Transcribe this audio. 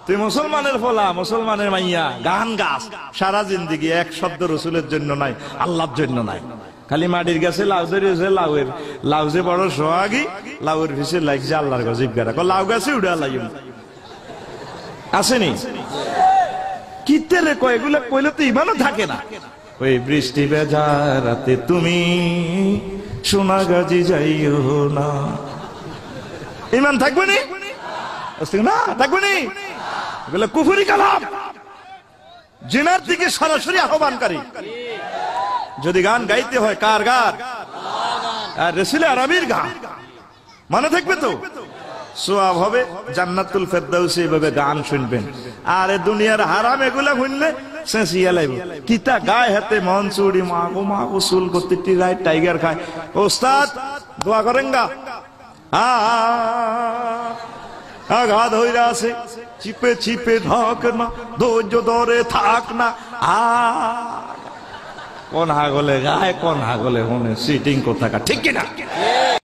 তুই মুসলমানের ফলা, মুসলমানের মাইয়া, গান গাছ সারা জিন্দিগি, এক শব্দ রসুলের জন্য নাই, আল্লাহর জন্য নাই। খালি মাটির গাছে লাউ ধরেছে, লাউ যে বড় সোহাগী, লাউয়ের ভিসে লাগছে আল্লাহর গজিব গারা, লাউ গাছে উড়া লাগে আসেনি কি তেলে কয়, এগুলো কইলে তো ইমানও থাকে না। ওই বৃষ্টি ভেজা রাতে তুমি সোনাগাজী যাইও না, ইমান থাকবে না, থাকবে নি, এগুলো কুফরি কালাম, জিনার দিকে সরাসরি আহ্বানকারী। যদি গান গাইতে হয়, কার গান? রাসূলে আরবির গান, মনে থাকবে তো, সওয়াব হবে, জান্নাতুল ফেরদাউসে এভাবে গান শুনবেন। আর দুনিয়ার হারাম এগুলা শুনলে সেঁচিয়া লাগবে, কিতা গায়ে হাতে মন চুড়ি, মা গো মা গো, চুল করতে রায় টাইগার খায়। ওস্তাদ দোয়া করেন গা, আঘাত হইরা আছে, চিপে চিপে ঢাক না, ধৈর্য ধরে থাক না। কোন হাগলে গায়, কোন হাগলে শুনে, সিটিং কোথাকার, ঠিক কিনা?